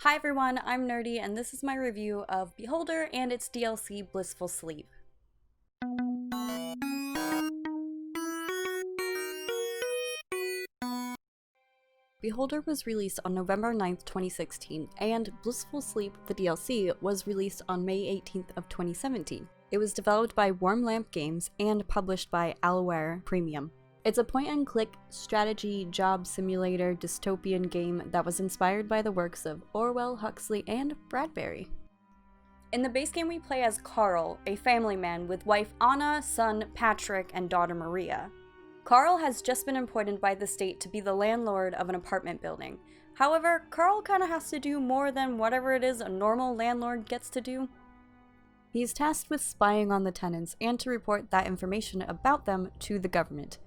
Hi everyone, I'm Nrrdeh and this is my review of Beholder and its DLC Blissful Sleep. Beholder was released on November 9th, 2016, and Blissful Sleep, the DLC, was released on May 18th of 2017. It was developed by Warm Lamp Games and published by Alware Premium. It's a point-and-click strategy job simulator dystopian game that was inspired by the works of Orwell, Huxley, and Bradbury. In the base game we play as Carl, a family man with wife Anna, son Patrick, and daughter Maria. Carl has just been appointed by the state to be the landlord of an apartment building. However, Carl kinda has to do more than whatever it is a normal landlord gets to do. He's tasked with spying on the tenants and to report that information about them to the government.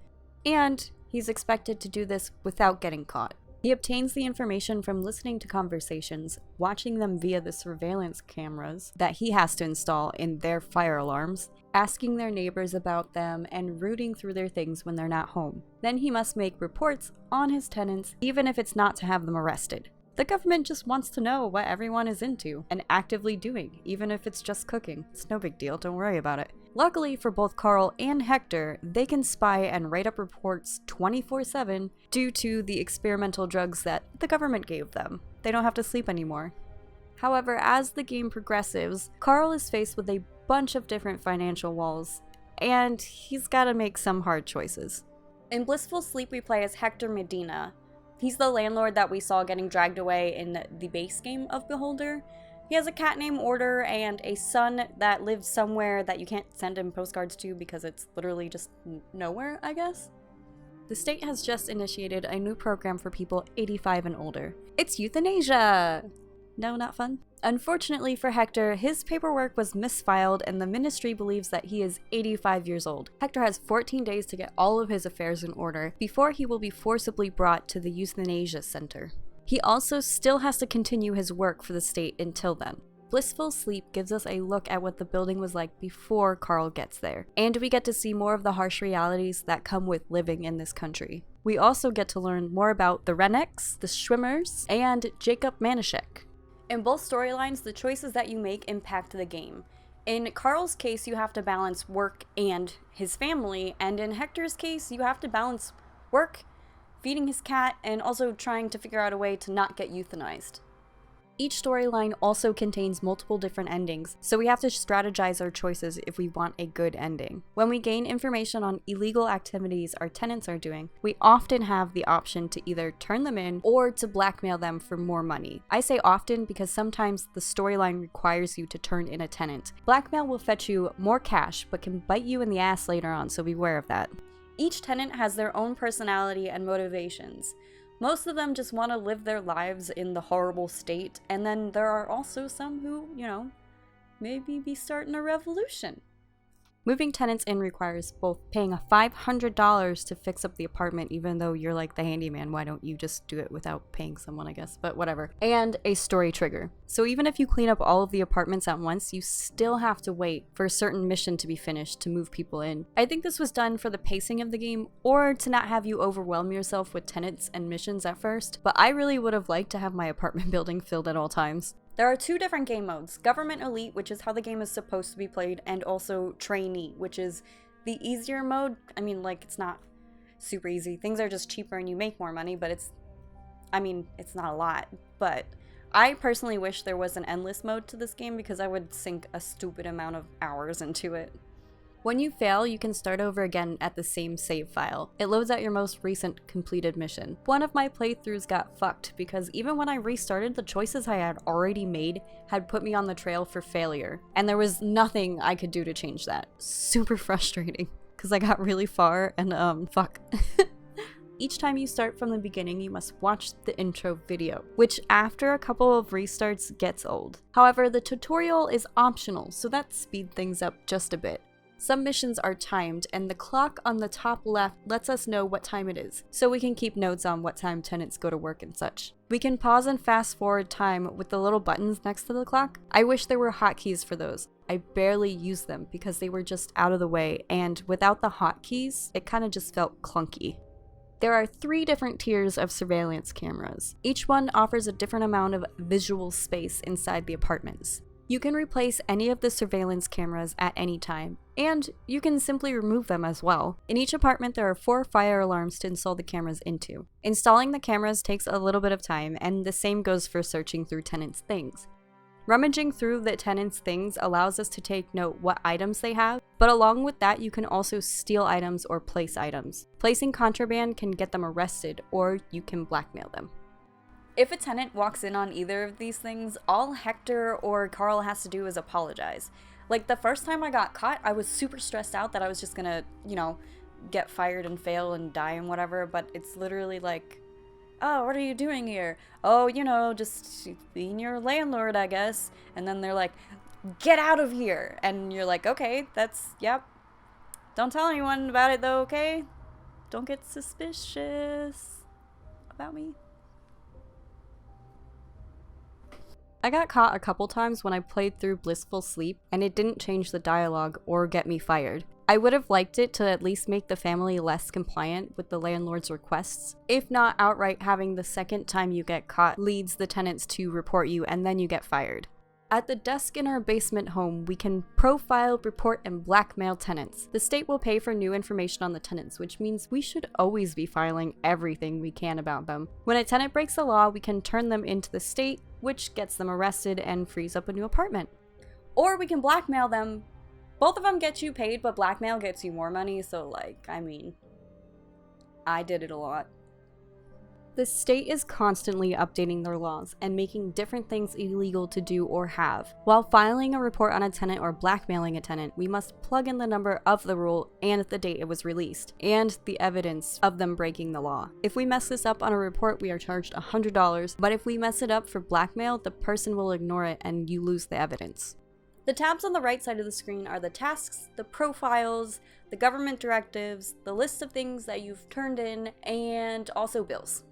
And he's expected to do this without getting caught. He obtains the information from listening to conversations, watching them via the surveillance cameras that he has to install in their fire alarms, asking their neighbors about them, and rooting through their things when they're not home. Then he must make reports on his tenants, even if it's not to have them arrested. The government just wants to know what everyone is into and actively doing, even if it's just cooking. It's no big deal, don't worry about it. Luckily for both Carl and Hector, they can spy and write up reports 24/7 due to the experimental drugs that the government gave them. They don't have to sleep anymore. However, as the game progresses, Carl is faced with a bunch of different financial walls, and he's gotta make some hard choices. In Blissful Sleep, we play as Hector Medina. He's the landlord that we saw getting dragged away in the base game of Beholder. He has a cat named Order and a son that lives somewhere that you can't send him postcards to because it's literally just nowhere, I guess. The state has just initiated a new program for people 85 and older. It's euthanasia! No, not fun. Unfortunately for Hector, his paperwork was misfiled and the ministry believes that he is 85 years old. Hector has 14 days to get all of his affairs in order before he will be forcibly brought to the euthanasia center. He also still has to continue his work for the state until then. Blissful Sleep gives us a look at what the building was like before Carl gets there, and we get to see more of the harsh realities that come with living in this country. We also get to learn more about the Reneks, the Schwimmers, and Jacob Manischek. In both storylines, the choices that you make impact the game. In Carl's case, you have to balance work and his family, and in Hector's case, you have to balance work, feeding his cat, and also trying to figure out a way to not get euthanized. Each storyline also contains multiple different endings, so we have to strategize our choices if we want a good ending. When we gain information on illegal activities our tenants are doing, we often have the option to either turn them in or to blackmail them for more money. I say often because sometimes the storyline requires you to turn in a tenant. Blackmail will fetch you more cash, but can bite you in the ass later on, so beware of that. Each tenant has their own personality and motivations. Most of them just want to live their lives in the horrible state, and then there are also some who, maybe be starting a revolution. Moving tenants in requires both paying a $500 to fix up the apartment, even though you're like the handyman, why don't you just do it without paying someone, I guess, but whatever. And a story trigger. So even if you clean up all of the apartments at once, you still have to wait for a certain mission to be finished to move people in. I think this was done for the pacing of the game, or to not have you overwhelm yourself with tenants and missions at first, but I really would have liked to have my apartment building filled at all times. There are two different game modes, Government Elite, which is how the game is supposed to be played, and also Trainee, which is the easier mode. I mean, it's not super easy. Things are just cheaper and you make more money, but it's not a lot. But I personally wish there was an endless mode to this game because I would sink a stupid amount of hours into it. When you fail, you can start over again at the same save file. It loads out your most recent completed mission. One of my playthroughs got fucked because even when I restarted, the choices I had already made had put me on the trail for failure, and there was nothing I could do to change that. Super frustrating because I got really far and fuck. Each time you start from the beginning, you must watch the intro video, which after a couple of restarts gets old. However, the tutorial is optional, so that speeds things up just a bit. Some missions are timed, and the clock on the top left lets us know what time it is, so we can keep notes on what time tenants go to work and such. We can pause and fast forward time with the little buttons next to the clock. I wish there were hotkeys for those. I barely used them because they were just out of the way, and without the hotkeys, it kind of just felt clunky. There are 3 different tiers of surveillance cameras. Each one offers a different amount of visual space inside the apartments. You can replace any of the surveillance cameras at any time, and you can simply remove them as well. In each apartment, there are 4 fire alarms to install the cameras into. Installing the cameras takes a little bit of time, and the same goes for searching through tenants' things. Rummaging through the tenants' things allows us to take note what items they have, but along with that, you can also steal items or place items. Placing contraband can get them arrested, or you can blackmail them. If a tenant walks in on either of these things, all Hector or Carl has to do is apologize. Like, the first time I got caught, I was super stressed out that I was just gonna, get fired and fail and die and whatever, but it's literally like, oh, what are you doing here? Oh, just being your landlord, I guess. And then they're like, get out of here. And you're like, okay, yep. Don't tell anyone about it though, okay? Don't get suspicious about me. I got caught a couple times when I played through Blissful Sleep, and it didn't change the dialogue or get me fired. I would have liked it to at least make the family less compliant with the landlord's requests, if not outright having the second time you get caught leads the tenants to report you and then you get fired. At the desk in our basement home, we can profile, report, and blackmail tenants. The state will pay for new information on the tenants, which means we should always be filing everything we can about them. When a tenant breaks the law, we can turn them into the state, which gets them arrested and frees up a new apartment. Or we can blackmail them. Both of them get you paid, but blackmail gets you more money, so I did it a lot. The state is constantly updating their laws and making different things illegal to do or have. While filing a report on a tenant or blackmailing a tenant, we must plug in the number of the rule and the date it was released, and the evidence of them breaking the law. If we mess this up on a report, we are charged $100, but if we mess it up for blackmail, the person will ignore it and you lose the evidence. The tabs on the right side of the screen are the tasks, the profiles, the government directives, the list of things that you've turned in, and also bills.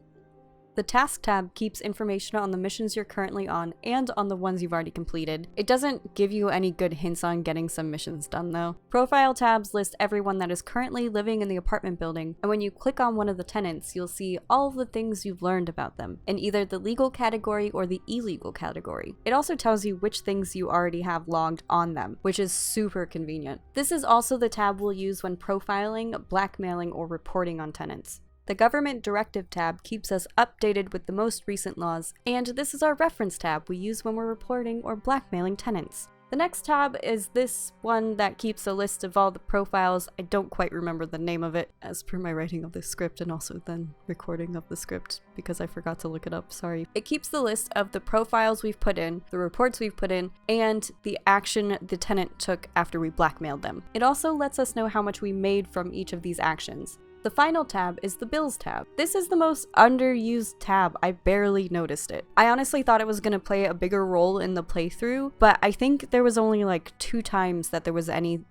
The task tab keeps information on the missions you're currently on and on the ones you've already completed. It doesn't give you any good hints on getting some missions done though. Profile tabs list everyone that is currently living in the apartment building, and when you click on one of the tenants, you'll see all of the things you've learned about them in either the legal category or the illegal category. It also tells you which things you already have logged on them, which is super convenient. This is also the tab we'll use when profiling, blackmailing, or reporting on tenants. The Government Directive tab keeps us updated with the most recent laws, and this is our reference tab we use when we're reporting or blackmailing tenants. The next tab is this one that keeps a list of all the profiles. I don't quite remember the name of it as per my writing of the script and also then recording of the script because I forgot to look it up, sorry. It keeps the list of the profiles we've put in, the reports we've put in, and the action the tenant took after we blackmailed them. It also lets us know how much we made from each of these actions. The final tab is the Bills tab. This is the most underused tab. I barely noticed it. I honestly thought it was going to play a bigger role in the playthrough, but I think there was only 2 times that there was any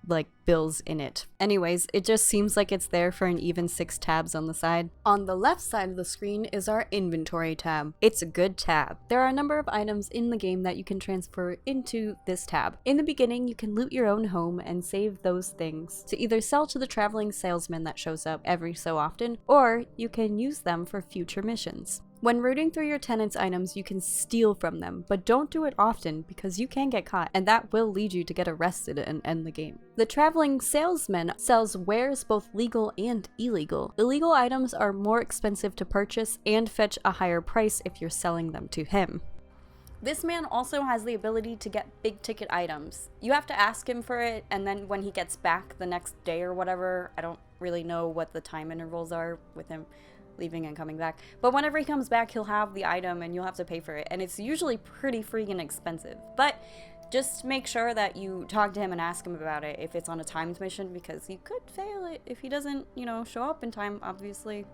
bills in it. Anyways, it just seems like it's there for an even 6 tabs on the side. On the left side of the screen is our inventory tab. It's a good tab. There are a number of items in the game that you can transfer into this tab. In the beginning, you can loot your own home and save those things to either sell to the traveling salesman that shows up every so often, or you can use them for future missions. When rooting through your tenants' items, you can steal from them, but don't do it often because you can get caught, and that will lead you to get arrested and end the game. The traveling salesman sells wares both legal and illegal. Illegal items are more expensive to purchase and fetch a higher price if you're selling them to him. This man also has the ability to get big ticket items. You have to ask him for it, and then when he gets back the next day or whatever, I don't really know what the time intervals are with him leaving and coming back, but whenever he comes back, he'll have the item and you'll have to pay for it, and it's usually pretty freaking expensive. But just make sure that you talk to him and ask him about it if it's on a timed mission, because you could fail it if he doesn't, show up in time, obviously.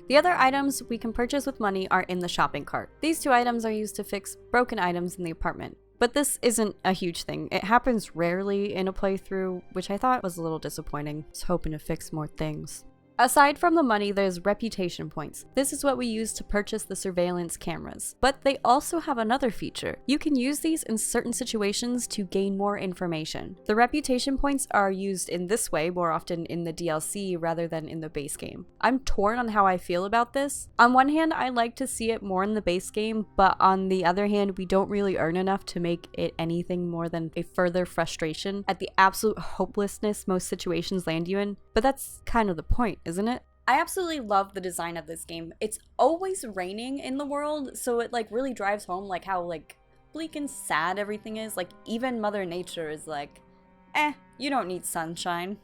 The other items we can purchase with money are in the shopping cart. These 2 items are used to fix broken items in the apartment. But this isn't a huge thing. It happens rarely in a playthrough, which I thought was a little disappointing. I was hoping to fix more things. Aside from the money, there's reputation points. This is what we use to purchase the surveillance cameras. But they also have another feature. You can use these in certain situations to gain more information. The reputation points are used in this way more often in the DLC rather than in the base game. I'm torn on how I feel about this. On one hand, I like to see it more in the base game, but on the other hand, we don't really earn enough to make it anything more than a further frustration at the absolute hopelessness most situations land you in. But that's kind of the point, isn't it? I absolutely love the design of this game. It's always raining in the world, so it like really drives home like how like bleak and sad everything is. Like even Mother Nature is like, you don't need sunshine.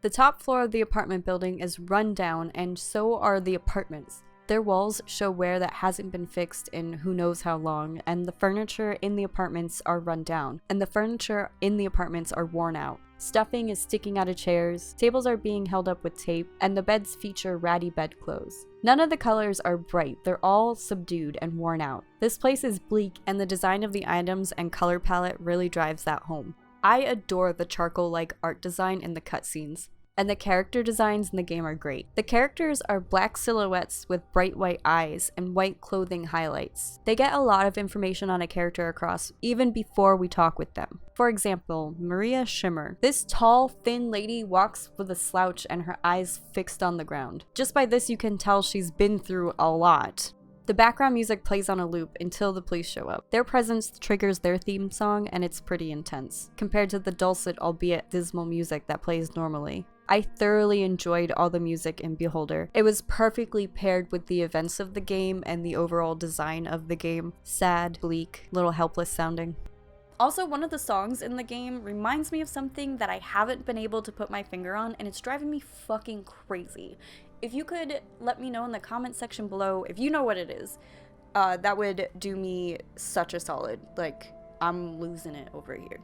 The top floor of the apartment building is run down, and so are the apartments. Their walls show wear that hasn't been fixed in who knows how long, and the furniture in the apartments are run down, and the furniture in the apartments are worn out. Stuffing is sticking out of chairs, tables are being held up with tape, and the beds feature ratty bedclothes. None of the colors are bright, they're all subdued and worn out. This place is bleak, and the design of the items and color palette really drives that home. I adore the charcoal-like art design in the cutscenes. And the character designs in the game are great. The characters are black silhouettes with bright white eyes and white clothing highlights. They get a lot of information on a character across even before we talk with them. For example, Maria Shimmer. This tall, thin lady walks with a slouch and her eyes fixed on the ground. Just by this you can tell she's been through a lot. The background music plays on a loop until the police show up. Their presence triggers their theme song, and it's pretty intense, compared to the dulcet, albeit dismal music that plays normally. I thoroughly enjoyed all the music in Beholder. It was perfectly paired with the events of the game and the overall design of the game. Sad, bleak, little helpless sounding. Also, one of the songs in the game reminds me of something that I haven't been able to put my finger on, and it's driving me fucking crazy. If you could let me know in the comment section below if you know what it is, that would do me such a solid. Like, I'm losing it over here.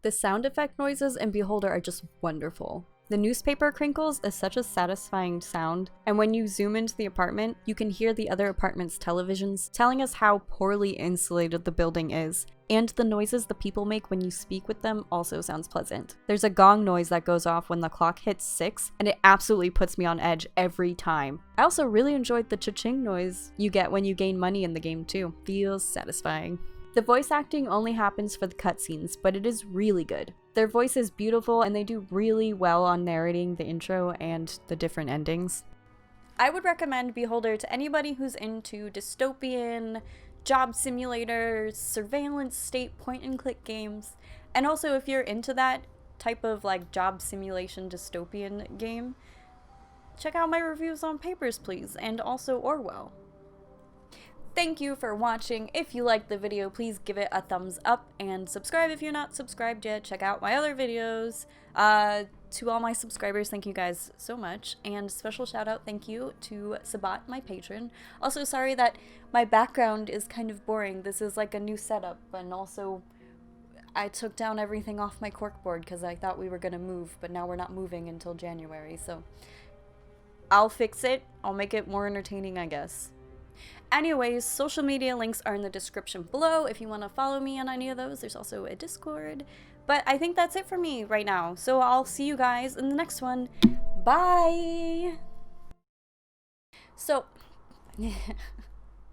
The sound effect noises in Beholder are just wonderful. The newspaper crinkles is such a satisfying sound, and when you zoom into the apartment, you can hear the other apartment's televisions telling us how poorly insulated the building is, and the noises the people make when you speak with them also sounds pleasant. There's a gong noise that goes off when the clock hits 6, and it absolutely puts me on edge every time. I also really enjoyed the cha-ching noise you get when you gain money in the game too. Feels satisfying. The voice acting only happens for the cutscenes, but it is really good. Their voice is beautiful and they do really well on narrating the intro and the different endings. I would recommend Beholder to anybody who's into dystopian, job simulators, surveillance state point-and-click games, and also if you're into that type of like job simulation dystopian game, check out my reviews on Papers, Please, and also Orwell. Thank you for watching. If you liked the video, please give it a thumbs up and subscribe if you're not subscribed yet. Check out my other videos. To all my subscribers, thank you guys so much. And special shout out thank you to Sabat, my patron. Also, sorry that my background is kind of boring. This is like a new setup, and also I took down everything off my corkboard because I thought we were gonna move, but now we're not moving until January, so I'll fix it. I'll make it more entertaining, I guess. Anyways, social media links are in the description below if you want to follow me on any of those. There's also a Discord. But I think that's it for me right now. So I'll see you guys in the next one. Bye! So,